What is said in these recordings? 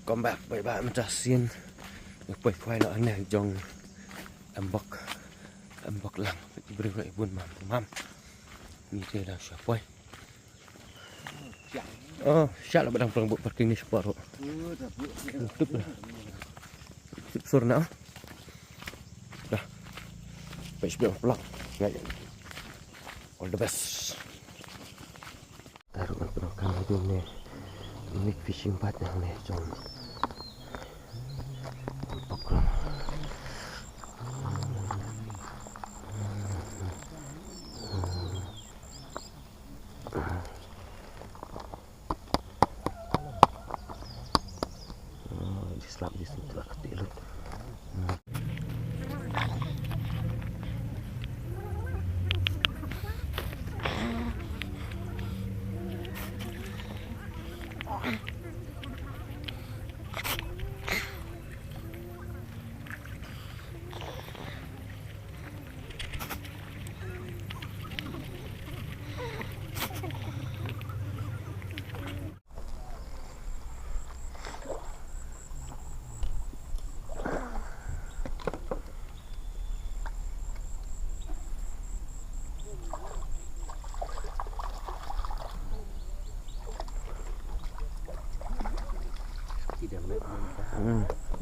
Welcome back với bạn mình xin quay quay lại này trong em bọc lăng bring lại buôn mà mam như thế là sẽ quay chắc là bạn đang perang buat parking di spot kok tutup lah sur nào dah baik sebelum pulang all the best taruh perangkap itu nih ini fishing pad yang nih trong bọc lăng diselap di situ lah ketilut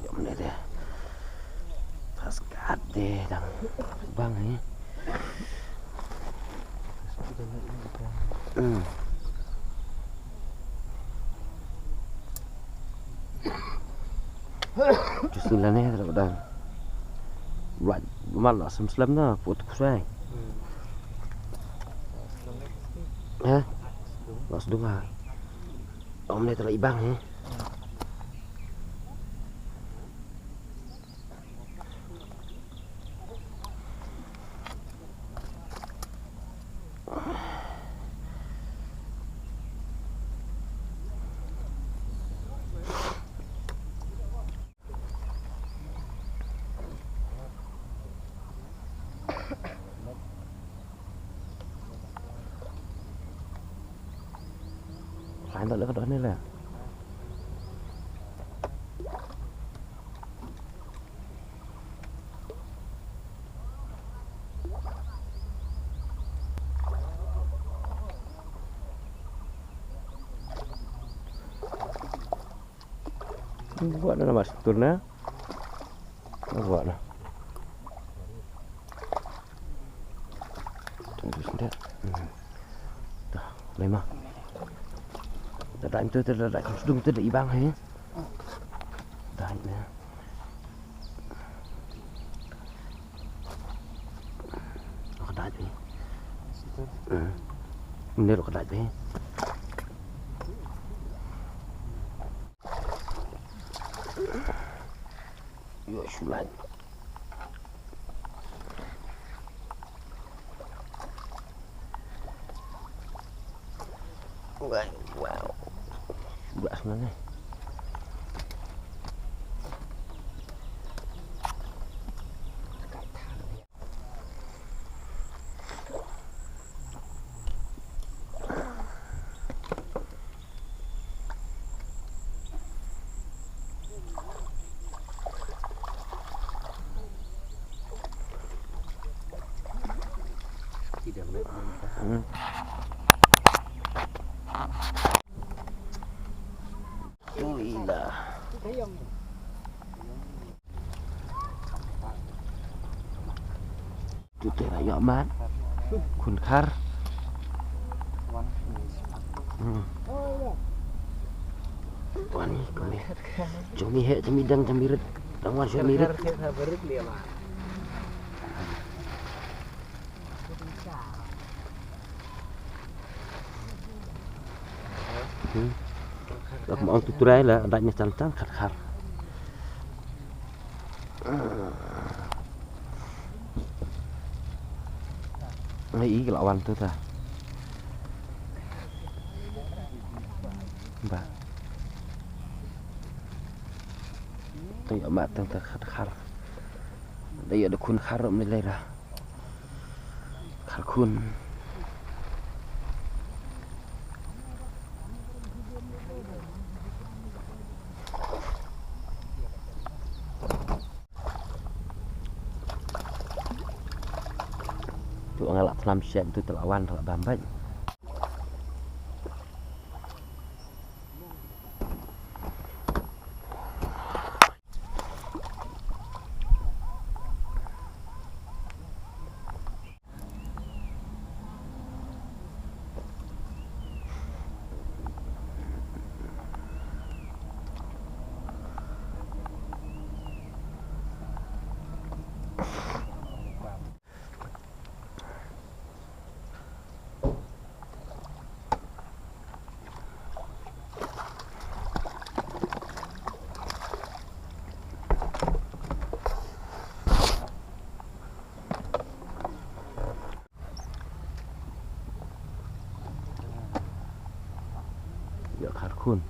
jam này deh pas deh dang bang ini justru lah nih terkadang buat malah sem-sem dah putus kusai Mas Dunga om này terlalu ibang ya phải nữa cái đó nên là buat ada mas turna buat lah tunggu sebentar dah lima đại tôi đại không đúng tôi đại bang hết đại nè có đại gì nên là có đại gì yo sulan wow juga sebenarnya tidak Inilah itu teh ya mat kun khar wani kami cumi he cumi dang camirit dangwan camirit mau ông tuturai là adanya cantang khar ý cái lawan tuh ta mbak tôi ở mặt tang khar đây ada kun khar om nilai ra khar kun lalak telam siap itu telawan telak bambat. Ya karkun.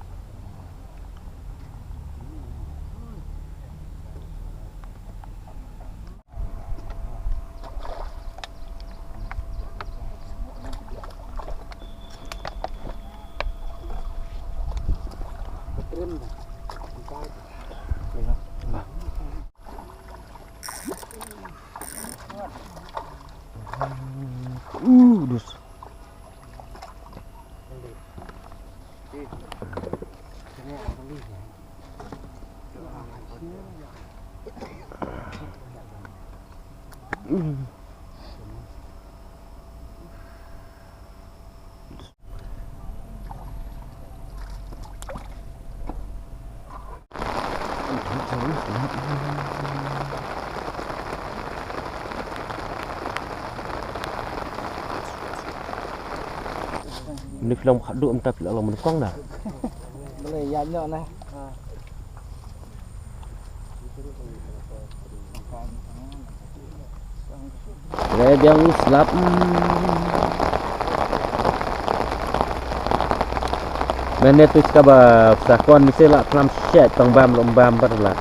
Dus. Ini film khaduk entah film Allah menukang dah. Boleh ya nyok nah. Yang selap. Mana tu sekaba sakon mesti lah kelam syat tong bam lombam berlah.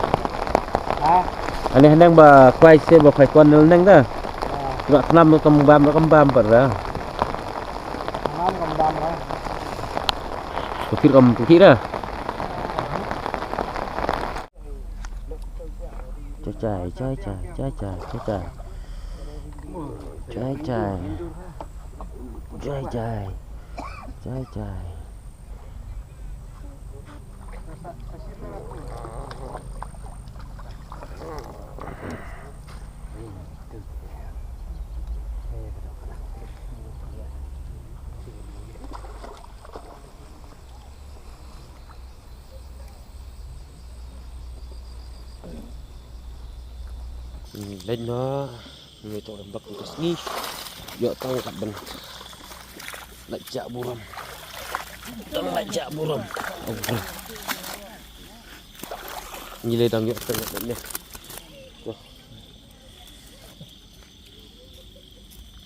Aneh nang ba kuai se ba kuai kon nang dah. Cuma kelam kembam berlah. Kembang lah. Tukir dah. Cai. Lên nó người tôi làm bậc của nghi dọ tao gặp bên lại chạ buram lại chạ buram như lên đang dọ tao gặp bên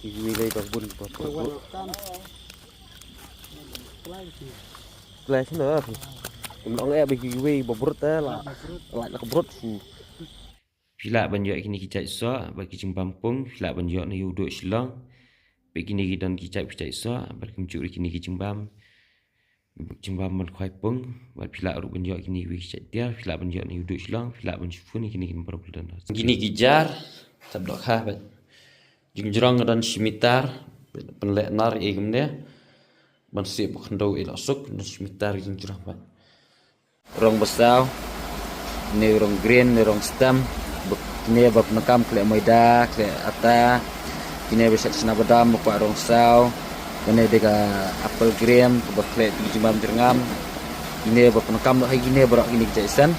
như lên đang buồn lại thế nữa cũng nó nghe bị cái bột đó là lại là bột Pila banyak kini kicai so bagi jembam pung pila banyak ni uduk silong bagi kini dan kicai so bagi mencuri kini jembam man kuai pung bagi pila urut banyak kini kicai dia pila banyak ni uduk silong pila banyak pun kini berbulan kini kijar tablok ha jurang dan simitar penlek nar egmne bersih bukan ilasuk dan simitar jurang ban rong besau ni rong green ni rong stem kini bab nakam kle moida kle ata kini bisa sena badam buat rong sau kini dega apple green bab kle jimam terngam kini bab nakam lo hai kini berak kini jaisan